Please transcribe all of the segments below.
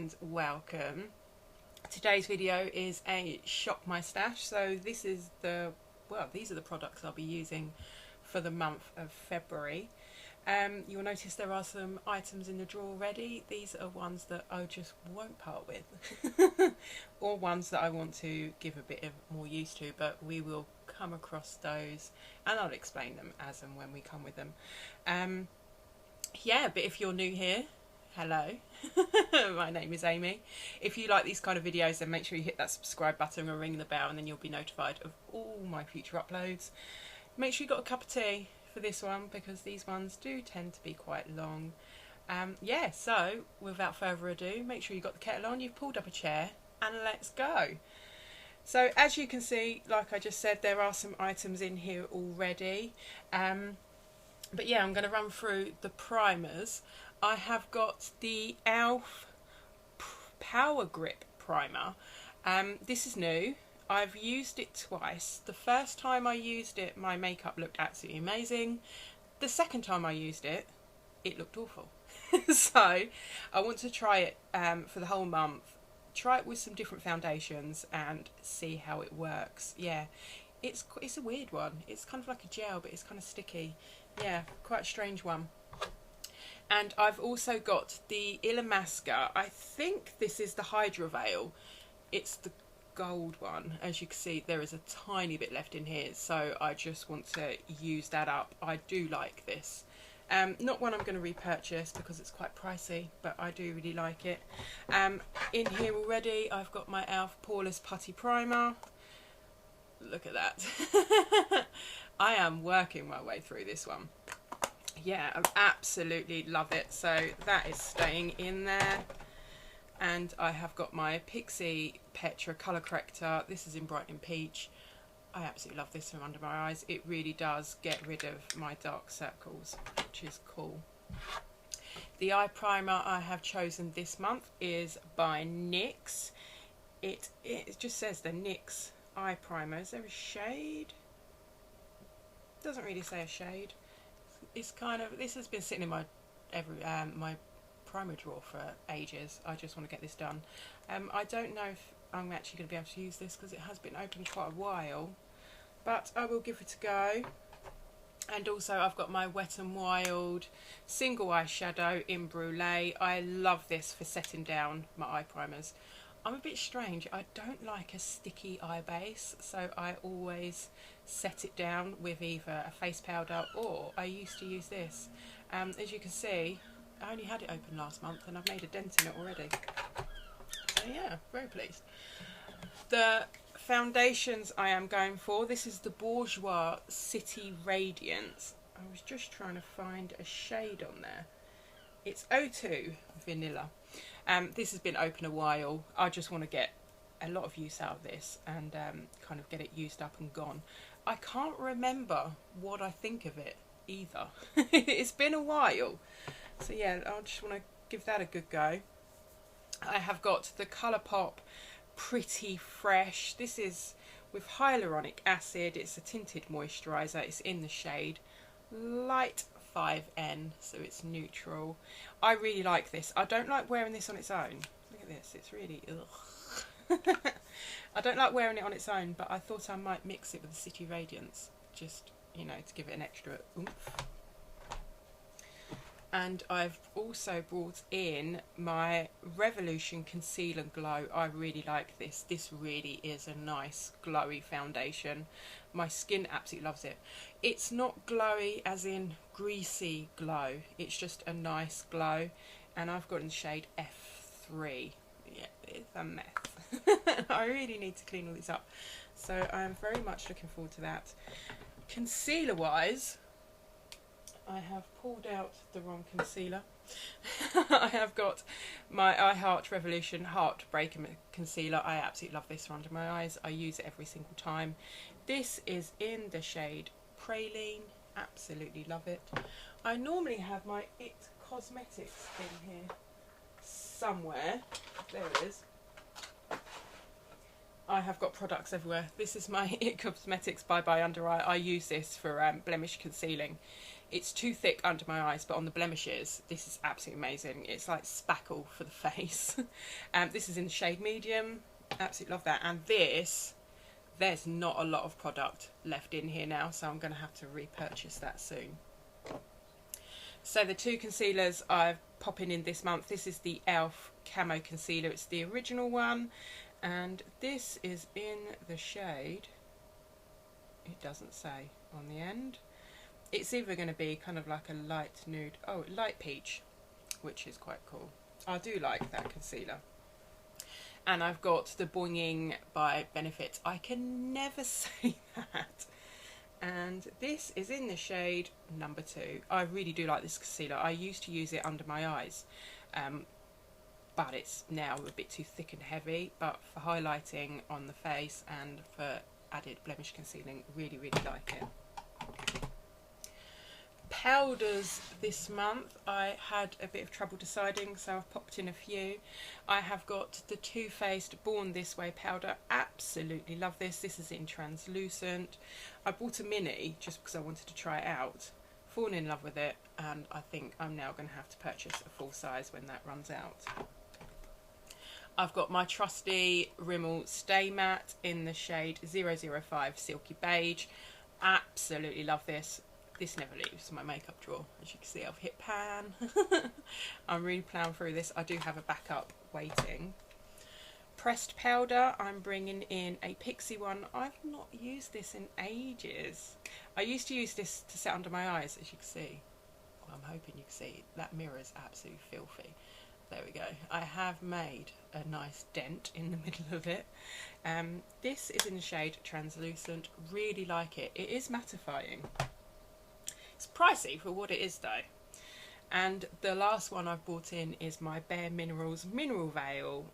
and welcome. Today's video is a shop my stash. So this is these are the products I'll be using for the month of February. You'll notice there are some items in the drawer already. These are ones that I just won't part with or ones that I want to give a bit of more use to, but we will come across those and I'll explain them as and when we come with them. But if you're new here, hello. My name is Amy. If you like these kind of videos, then make sure you hit that subscribe button or ring the bell, and then you'll be notified of all my future uploads. Make sure you got a cup of tea for this one, because these ones do tend to be quite long. So without further ado, make sure you got the kettle on, you've pulled up a chair, and let's go. So as you can see, like I just said, there are some items in here already. But yeah, I'm going to run through the primers. I have got the e.l.f. Power Grip Primer. This is new. I've used it twice. The first time I used it, my makeup looked absolutely amazing. The second time I used it, it looked awful. So I want to try it for the whole month. Try it with some different foundations and see how it works. Yeah, it's a weird one. It's kind of like a gel, but it's kind of sticky. Yeah, quite a strange one. And I've also got the Mascara. I think this is the Hydra Veil. It's the gold one. As you can see, there is a tiny bit left in here, so I just want to use that up. I do like this. Not one I'm going to repurchase because it's quite pricey, but I do really like it. In here already, I've got my e.l.f. Poreless Putty Primer. Look at that. I am working my way through this one. Yeah, I absolutely love it. So that is staying in there. And I have got my Pixie Petra Colour Corrector. This is in Bright Peach. I absolutely love this from under my eyes. It really does get rid of my dark circles, which is cool. The eye primer I have chosen this month is by NYX. It just says the NYX eye primer. Is there a shade? It doesn't really say a shade. It's kind of, this has been sitting in my my primer drawer for ages. I just want to get this done. I don't know if I'm actually going to be able to use this because it has been open quite a while, but I will give it a go. And also I've got my Wet n Wild single eyeshadow in Brulee. I love this for setting down my eye primers. I'm a bit strange. I don't like a sticky eye base, so I always set it down with either a face powder, or I used to use this. As you can see, I only had it open last month and I've made a dent in it already. So yeah, very pleased. The foundations I am going for, this is the Bourjois City Radiance. I was just trying to find a shade on there. It's 02 Vanilla. This has been open a while. I just want to get a lot of use out of this and kind of get it used up and gone. I can't remember what I think of it either. It's been a while. So yeah, I just want to give that a good go. I have got the Colourpop Pretty Fresh. This is with hyaluronic acid. It's a tinted moisturiser. It's in the shade Light 5N, so it's neutral. I really like this. I don't like wearing this on its own. Look at this, it's really ugh. I don't like wearing it on its own, but I thought I might mix it with the City Radiance, just, you know, to give it an extra oomph. And I've also brought in my Revolution Conceal and Glow. I really like this. This really is a nice glowy foundation. My skin absolutely loves it. It's not glowy as in greasy glow. It's just a nice glow. And I've got in the shade F3. Yeah, it's a mess. I really need to clean all these up. So I am very much looking forward to that. Concealer wise, I have pulled out the wrong concealer. I have got my I Heart Revolution Heartbreaker Concealer. I absolutely love this for under my eyes. I use it every single time. This is in the shade Praline. Absolutely love it. I normally have my It Cosmetics in here somewhere. There it is. I have got products everywhere. This is my It Cosmetics Bye Bye Under Eye. I use this for blemish concealing. It's too thick under my eyes, but on the blemishes, this is absolutely amazing. It's like spackle for the face. This is in the shade medium. Absolutely love that. And this, there's not a lot of product left in here now, so I'm going to have to repurchase that soon. So the two concealers I'm popping in this month, this is the e.l.f. Camo Concealer. It's the original one. And this is in the shade, it doesn't say on the end. It's either going to be kind of like a light nude, oh, light peach, which is quite cool. I do like that concealer. And I've got the Boinging by Benefit. I can never say that. And this is in the shade number 2. I really do like this concealer. I used to use it under my eyes, but it's now a bit too thick and heavy. But for highlighting on the face and for added blemish concealing, really, really like it. Powders this month, I had a bit of trouble deciding, so I've popped in a few. I have got the Too Faced Born This Way powder. Absolutely love this. This is in translucent. I bought a mini just because I wanted to try it out. Fallen in love with it, and I think I'm now going to have to purchase a full size when that runs out. I've got my trusty Rimmel Stay Matte in the shade 005 Silky Beige. Absolutely love this. This never leaves my makeup drawer. As you can see, I've hit pan. I'm really plowing through this. I do have a backup waiting. Pressed powder, I'm bringing in a Pixie one. I've not used this in ages. I used to use this to set under my eyes, as you can see. Well, I'm hoping you can see. That mirror is absolutely filthy. There we go. I have made a nice dent in the middle of it. This is in the shade Translucent. Really like it. It is mattifying. It's pricey for what it is though. And the last one I've bought in is my Bare Minerals Mineral Veil.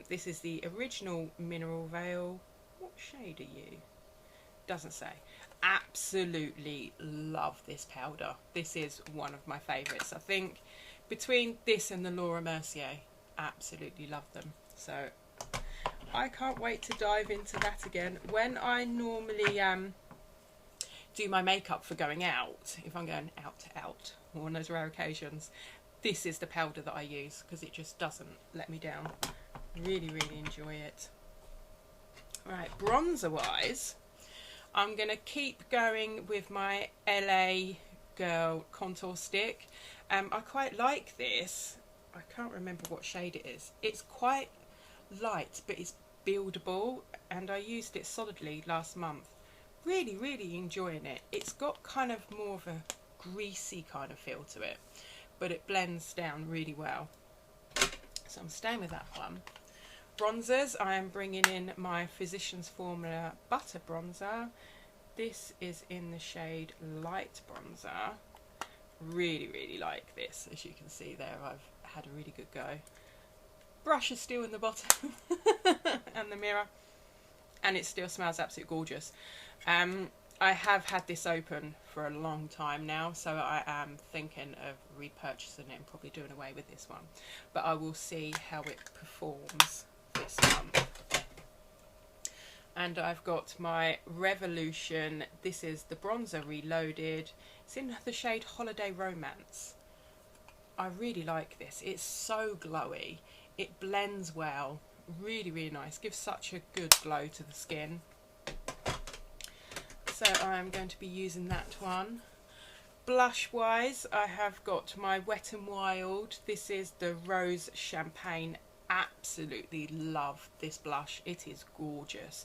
This is the original Mineral Veil. What shade are you? Doesn't say. Absolutely love this powder. This is one of my favourites. I think between this and the Laura Mercier, absolutely love them. So I can't wait to dive into that again. When I normally do my makeup for going out, if I'm going out on one of those rare occasions, this is the powder that I use because it just doesn't let me down. Really, really enjoy it. Right, bronzer wise, I'm going to keep going with my LA Girl contour stick. I quite like this. I can't remember what shade it is. It's quite light, but it's buildable, and I used it solidly last month. Really, really enjoying it. It's got kind of more of a greasy kind of feel to it, but it blends down really well. So I'm staying with that one. Bronzers, I am bringing in my Physicians Formula Butter Bronzer. This is in the shade Light Bronzer. Really, really like this. As you can see there, I've had a really good go. Brush is still in the bottom and the mirror, and it still smells absolutely gorgeous. I have had this open for a long time now, so I am thinking of repurchasing it and probably doing away with this one. But I will see how it performs this month. And I've got my Revolution. This is the bronzer Reloaded. It's in the shade Holiday Romance. I really like this. It's so glowy. It blends well. Really, really nice. Gives such a good glow to the skin. So I'm going to be using that one. Blush wise, I have got my Wet n Wild. This is the Rose Champagne. Absolutely love this blush. It is gorgeous.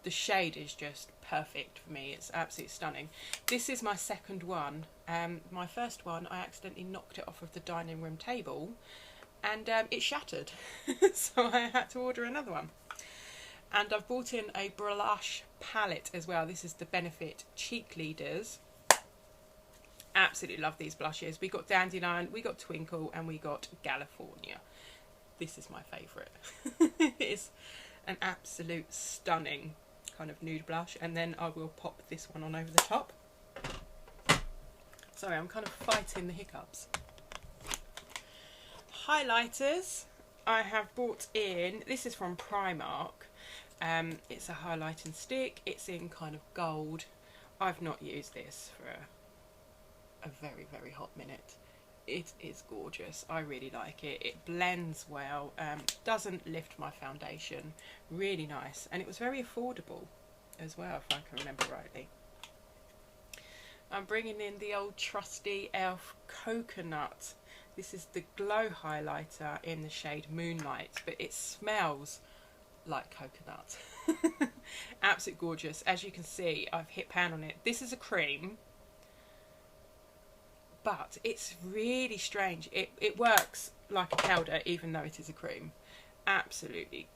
The shade is just perfect for me. It's absolutely stunning. This is my second one. My first one, I accidentally knocked it off of the dining room table, and it shattered. So I had to order another one. And I've bought in a blush palette as well. This is the Benefit Cheek Leaders. Absolutely love these blushes. We got Dandelion, we got Twinkle, and we got California. This is my favourite. It's an absolute stunning kind of nude blush. And then I will pop this one on over the top. Sorry, I'm kind of fighting the hiccups. Highlighters, I have bought in, this is from Primark. It's a highlighting stick. It's in kind of gold. I've not used this for a very, very hot minute. It is gorgeous. I really like it. It blends well, doesn't lift my foundation. Really nice, and it was very affordable as well, if I can remember rightly. I'm bringing in the old trusty e.l.f. Coconut. This is the glow highlighter in the shade Moonlight, but it smells like coconut. Absolutely gorgeous. As you can see, I've hit pan on it. This is a cream, but it's really strange. It works like a powder even though it is a cream. Absolutely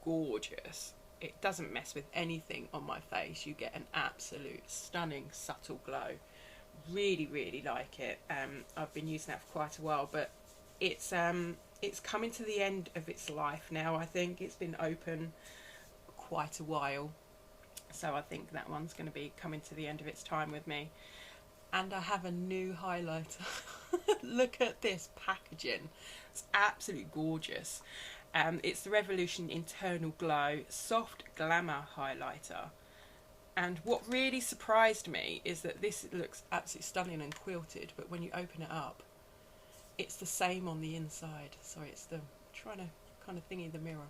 gorgeous. It doesn't mess with anything on my face. You get an absolute stunning subtle glow. Really, really like it. I've been using that for quite a while, but it's coming to the end of its life now. I think it's been open quite a while, so I think that one's going to be coming to the end of its time with me. And I have a new highlighter. Look at this packaging. It's absolutely gorgeous. It's the Revolution Internal Glow Soft Glamour Highlighter. And what really surprised me is that this looks absolutely stunning and quilted, but when you open it up, it's the same on the inside. Sorry, it's the trying to kind of thingy the mirror.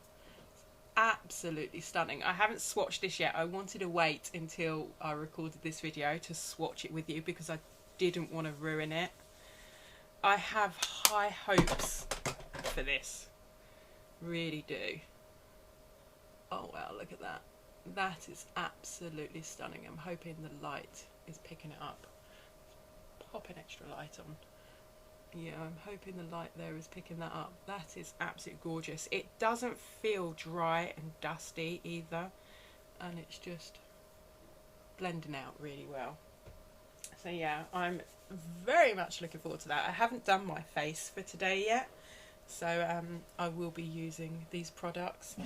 It's absolutely stunning. I haven't swatched this yet. I wanted to wait until I recorded this video to swatch it with you because I didn't want to ruin it. I have high hopes for this. Really do. Oh wow, look at that. That is absolutely stunning. I'm hoping the light is picking it up. Pop an extra light on. Yeah, I'm hoping the light there is picking that up. That is absolutely gorgeous. It doesn't feel dry and dusty either, and it's just blending out really well. So yeah, I'm very much looking forward to that. I haven't done my face for today yet, so I will be using these products.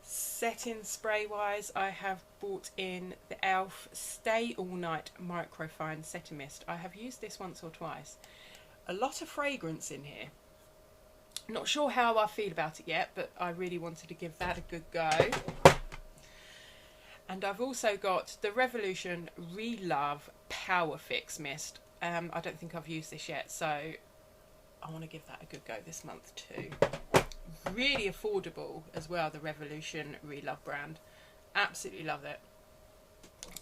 Setting spray wise, I have bought in the e.l.f. Stay All Night Microfine Setting Mist. I have used this once or twice. A lot of fragrance in here. Not sure how I feel about it yet, but I really wanted to give that a good go. And I've also got the Revolution Relove Power Fix Mist. I don't think I've used this yet, so I want to give that a good go this month too. Really affordable as well, the Revolution Relove brand. Absolutely love it.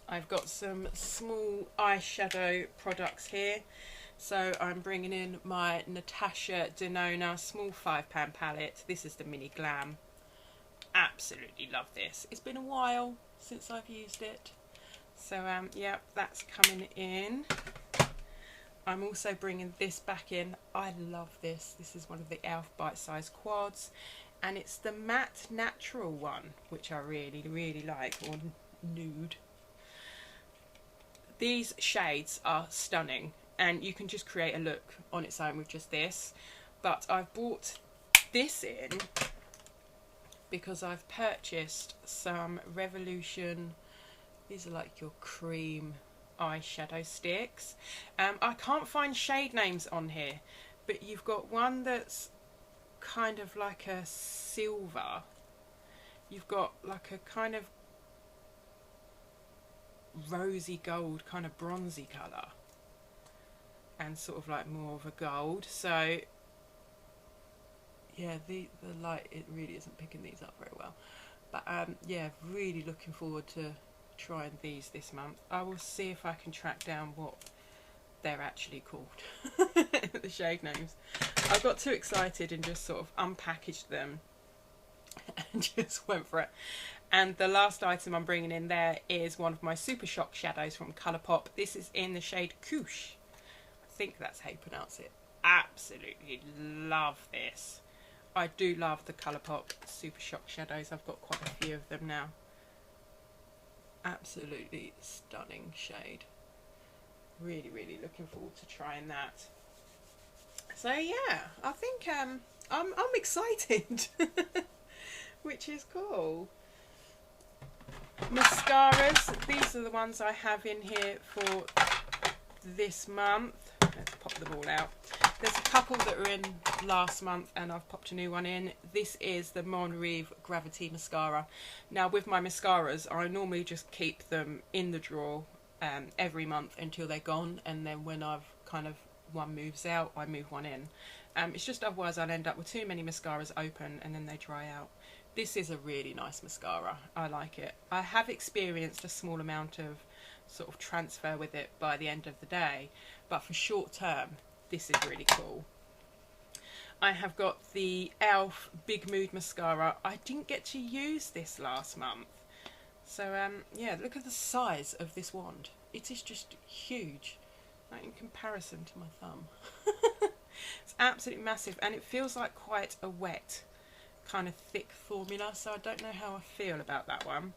I've got some small eyeshadow products here. So I'm bringing in my Natasha Denona small £5 palette. This is the Mini Glam. Absolutely love this. It's been a while since I've used it. So yeah, that's coming in. I'm also bringing this back in. I love this. This is one of the e.l.f. bite-sized quads, and it's the matte natural one, which I really, really like, or nude. These shades are stunning, and you can just create a look on its own with just this. But I've bought this in because I've purchased some Revolution. These are like your cream eyeshadow sticks. I can't find shade names on here, but you've got one that's kind of like a silver. You've got like a kind of rosy gold, kind of bronzy colour, and sort of like more of a gold. So yeah, the light, it really isn't picking these up very well, but yeah, really looking forward to trying these this month. I will see if I can track down what they're actually called. The shade names. I got too excited and just sort of unpackaged them and just went for it. And the last item I'm bringing in there is one of my Super Shock shadows from Colourpop. This is in the shade Couche. I think that's how you pronounce it. Absolutely love this. I do love the Colourpop Super Shock shadows. I've got quite a few of them now. Absolutely stunning shade. Really, really looking forward to trying that. So yeah, I think I'm excited, which is cool. Mascaras. These are the ones I have in here for this month. Let's pop them all out. There's a couple that were in last month and I've popped a new one in. This is the Monreve Gravity Mascara. Now with my mascaras, I normally just keep them in the drawer every month until they're gone, and then when I've kind of one moves out, I move one in. It's just otherwise I'll end up with too many mascaras open and then they dry out. This is a really nice mascara. I like it. I have experienced a small amount of sort of transfer with it by the end of the day, but for short term, this is really cool. I have got the e.l.f. Big Mood Mascara. I didn't get to use this last month. So, yeah, look at the size of this wand. It is just huge, like in comparison to my thumb. It's absolutely massive, and it feels like quite a wet, kind of thick formula, so I don't know how I feel about that one.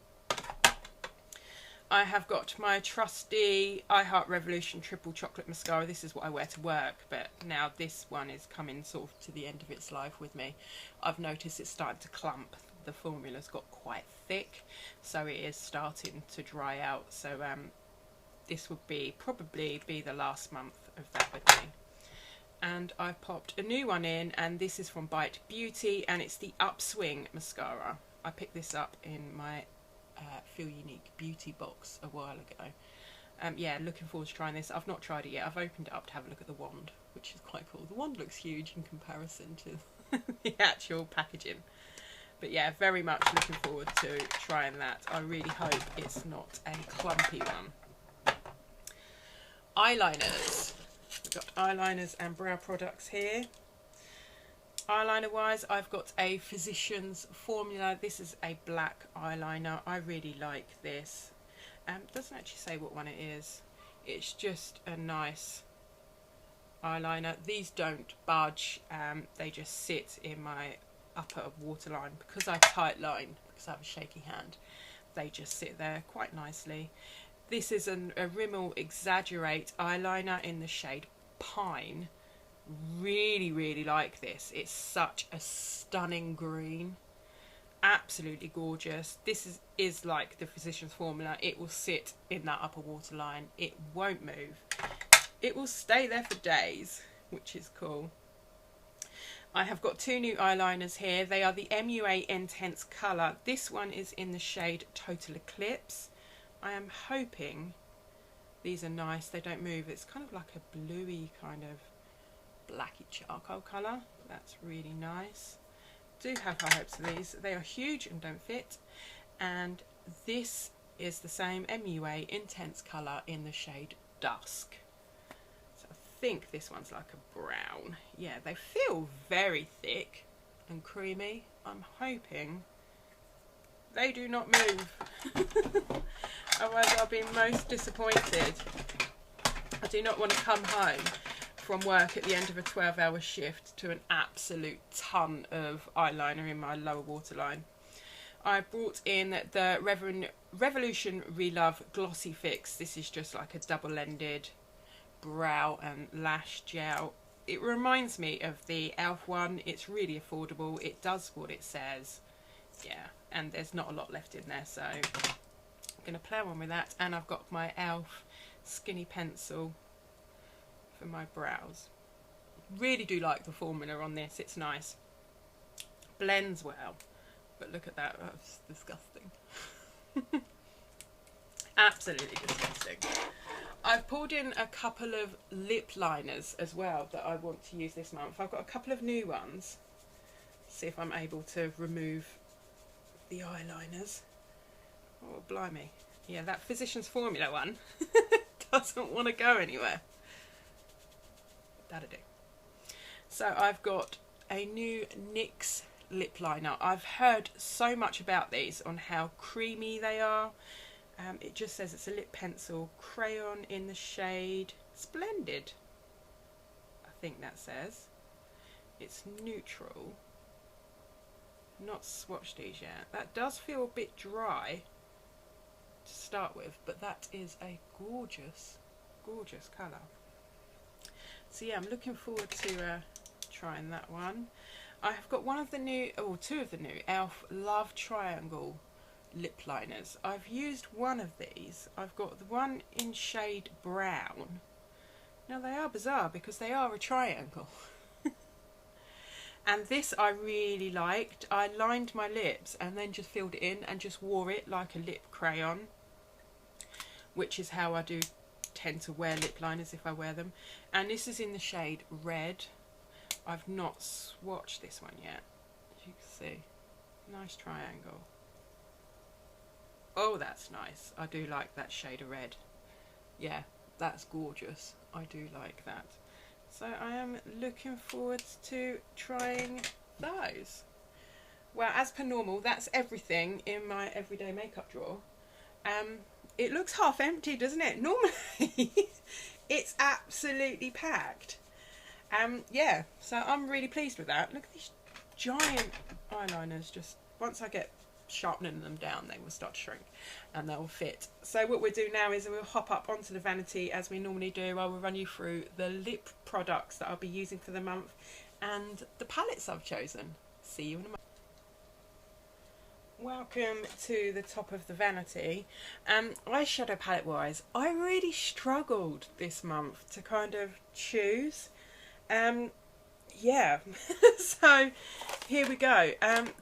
I have got my trusty I Heart Revolution Triple Chocolate Mascara. This is what I wear to work, but now this one is coming sort of to the end of its life with me. I've noticed it's starting to clump. The formula's got quite thick, so it is starting to dry out. So this would probably be the last month of that with me. And I popped a new one in, and this is from Bite Beauty, and it's the Upswing Mascara. I picked this up in my Feel Unique beauty box a while ago. Yeah, looking forward to trying this. I've not tried it yet. I've opened it up to have a look at the wand, which is quite cool. The wand looks huge in comparison to the actual packaging. But yeah, very much looking forward to trying that. I really hope it's not a clumpy one. Eyeliners. We've got eyeliners and brow products here. Eyeliner wise, I've got a Physicians Formula. This is a black eyeliner. I really like this. It doesn't actually say what one it is. It's just a nice eyeliner. These don't budge. They just sit in my upper waterline because I tight line, because I have a shaky hand. They just sit there quite nicely. This is a Rimmel Exaggerate eyeliner in the shade Pine. Really like this. It's such a stunning green, absolutely gorgeous. This is like the Physicians Formula. It will sit in that upper waterline. It won't move. It will stay there for days, which is cool. I have got two new eyeliners here. They are the MUA Intense Colour. This one is in the shade Total Eclipse. I am hoping these are nice. They don't move. It's kind of like a bluey kind of blacky charcoal colour. That's really nice. Do have high hopes of these. They are huge and don't fit. And this is the same MUA Intense Colour in the shade Dusk. So I think this one's like a brown. Yeah, they feel very thick and creamy. I'm hoping they do not move. Otherwise I'll be most disappointed. I do not want to come home from work at the end of a 12-hour shift to an absolute ton of eyeliner in my lower waterline. I brought in the Revolution Relove Glossy Fix. This is just like a double-ended brow and lash gel. It reminds me of the e.l.f. one. It's really affordable. It does what it says. Yeah, and there's not a lot left in there, so I'm going to play on with that. And I've got my e.l.f. Skinny Pencil for my brows. Really do like the formula on this. It's nice. Blends well. But look at that. That's disgusting. Absolutely disgusting. I've pulled in a couple of lip liners as well that I want to use this month. I've got a couple of new ones. See if I'm able to remove the eyeliners. Oh, blimey. Yeah, that Physicians Formula one doesn't want to go anywhere. That'll do. So I've got a new NYX lip liner. I've heard so much about these on how creamy they are. It just says it's a lip pencil crayon in the shade Splendid. I think that says. It's neutral. Not swatched these yet. That does feel a bit dry to start with, but that is a gorgeous, gorgeous colour. So yeah, I'm looking forward to trying that one. I have got one of the new, or two of the new e.l.f. Love Triangle lip liners. I've used one of these. I've got the one in shade brown. Now they are bizarre because they are a triangle. And this I really liked. I lined my lips and then just filled it in and just wore it like a lip crayon, which is how I do tend to wear lip liners if I wear them. And this is in the shade Red. I've not swatched this one yet, as you can see. Nice triangle. Oh, that's nice. I do like that shade of red. Yeah, that's gorgeous. I do like that. So I am looking forward to trying those. Well, as per normal, that's everything in my everyday makeup drawer. It looks half empty, doesn't it? Normally it's absolutely packed. Yeah, so I'm really pleased with that. Look at these giant eyeliners. Just once I get sharpening them down, they will start to shrink and they'll fit. So what we'll do now is we'll hop up onto the vanity as we normally do. I will run you through the lip products that I'll be using for the month and the palettes I've chosen. See you in a moment. Welcome to the top of the vanity. Eyeshadow palette wise, I really struggled this month to kind of choose. Yeah, so here we go.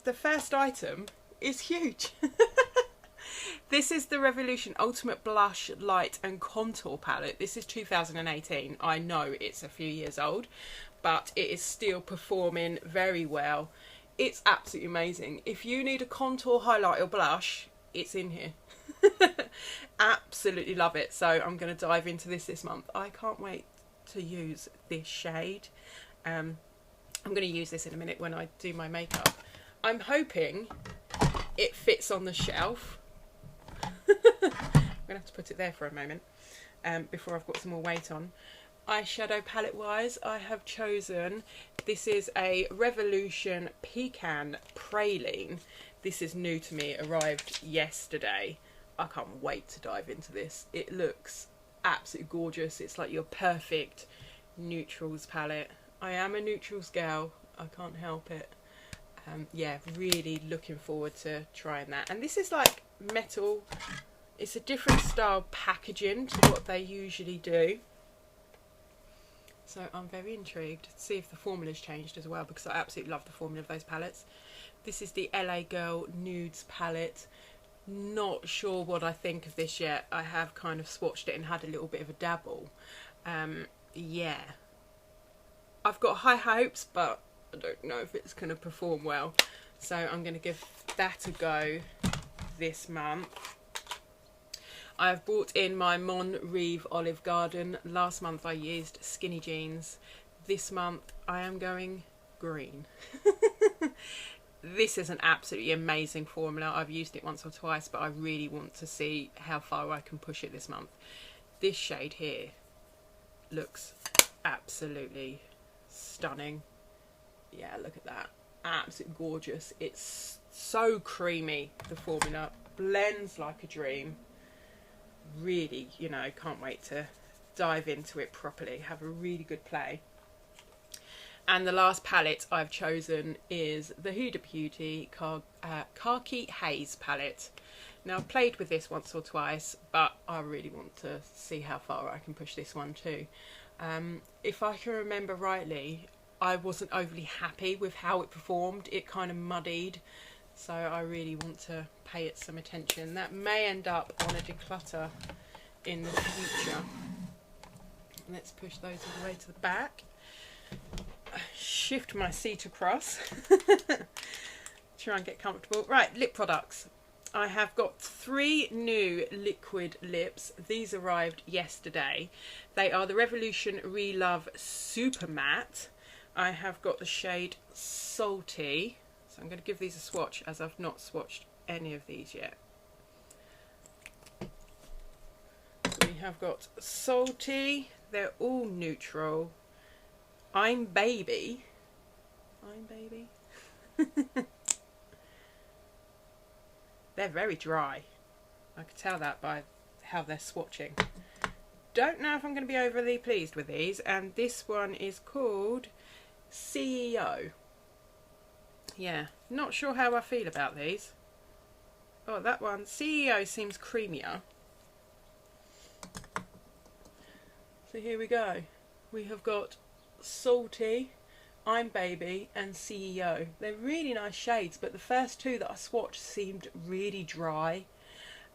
The first item is huge. This is the Revolution Ultimate Blush Light and Contour Palette. This is 2018. I know it's a few years old, but it is still performing very well. It's absolutely amazing. If you need a contour, highlight or blush, it's in here. Absolutely love it. So I'm going to dive into this month. I can't wait to use this shade. I'm going to use this in a minute when I do my makeup. I'm hoping it fits on the shelf. I'm going to have to put it there for a moment before I've got some more weight on. Eyeshadow palette wise, I have chosen, this is a Revolution Pecan Praline. This is new to me, it arrived yesterday. I can't wait to dive into this. It looks absolutely gorgeous. It's like your perfect neutrals palette. I am a neutrals girl, I can't help it. Yeah, really looking forward to trying that. And this is like metal. It's a different style packaging to what they usually do. So I'm very intrigued to see if the formula's changed as well, because I absolutely love the formula of those palettes. This is the LA Girl Nudes palette. Not sure what I think of this yet. I have kind of swatched it and had a little bit of a dabble. Yeah. I've got high hopes, but I don't know if it's going to perform well. So I'm going to give that a go this month. I've brought in my Mon Rêve Olive Garden. Last month I used Skinny Jeans. This month I am going green. This is an absolutely amazing formula. I've used it once or twice, but I really want to see how far I can push it this month. This shade here looks absolutely stunning. Yeah, look at that. Absolutely gorgeous. It's so creamy, the formula. Blends like a dream. Really, you know, can't wait to dive into it properly, have a really good play. And the last palette I've chosen is the Huda Beauty Khaki Haze palette. Now I've played with this once or twice, but I really want to see how far I can push this one too. If I can remember rightly, I wasn't overly happy with how it performed. It kind of muddied. So I really want to pay it some attention. That may end up on a declutter in the future. Let's push those all the way to the back. Shift my seat across. Try and get comfortable. Right, lip products. I have got 3 new liquid lips. These arrived yesterday. They are the Revolution Relove Super Matte. I have got the shade Salty. So I'm going to give these a swatch, as I've not swatched any of these yet. We have got Salty. They're all neutral. I'm Baby. I'm Baby. They're very dry. I could tell that by how they're swatching. Don't know if I'm going to be overly pleased with these. And this one is called CEO. Yeah, not sure how I feel about these. Oh, that one, CEO, seems creamier. So here we go. We have got Salty, I'm Baby and CEO. They're really nice shades, but the first two that I swatched seemed really dry.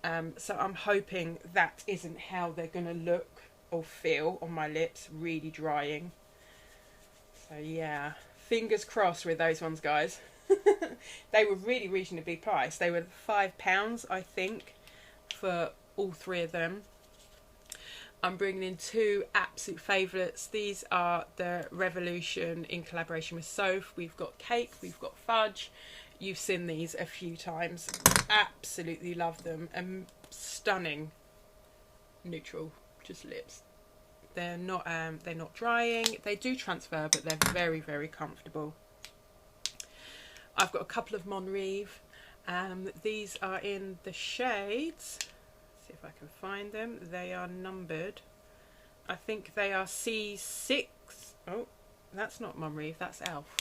So I'm hoping that isn't how they're going to look or feel on my lips, really drying. So yeah, fingers crossed with those ones, guys. They were really reasonably priced. They were £5, I think, for all three of them. I'm bringing in two absolute favourites. These are the Revolution in collaboration with Soph. We've got cake, we've got fudge. You've seen these a few times. Absolutely love them. Stunning neutral, just lips. They're not drying. They do transfer, but they're very, very comfortable. I've got a couple of Monrive. These are in the shades. See if I can find them. They are numbered. I think they are C6. Oh, that's not Monrive. That's Elf.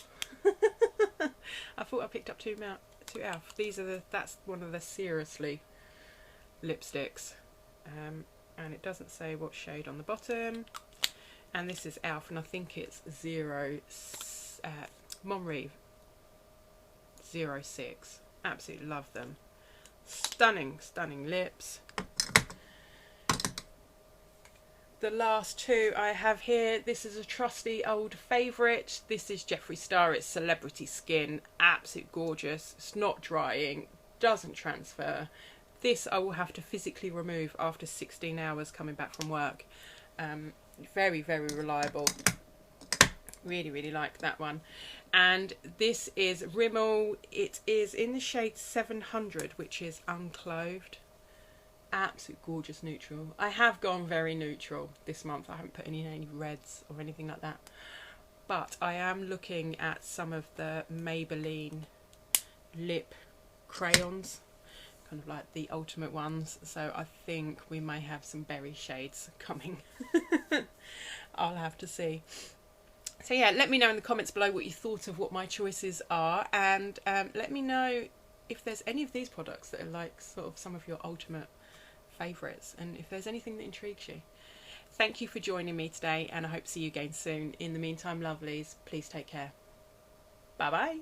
I thought I picked up two Elf. These are that's one of the Seriously lipsticks. And it doesn't say what shade on the bottom. And this is Elf, and I think it's Monrive 06. Absolutely love them. Stunning, stunning lips. The last two I have here, this is a trusty old favourite. This is Jeffree Star. It's Celebrity Skin. Absolute gorgeous. It's not drying, doesn't transfer. This I will have to physically remove after 16 hours coming back from work. Very, very reliable. Really, really like that one. And this is Rimmel. It is in the shade 700, which is unclothed. Absolute gorgeous neutral. I have gone very neutral this month. I haven't put any reds or anything like that. But I am looking at some of the Maybelline lip crayons, kind of like the ultimate ones. So I think we may have some berry shades coming. I'll have to see. So yeah, let me know in the comments below what you thought of what my choices are, and let me know if there's any of these products that are like sort of some of your ultimate favourites, and if there's anything that intrigues you. Thank you for joining me today, and I hope to see you again soon. In the meantime, lovelies, please take care. Bye bye.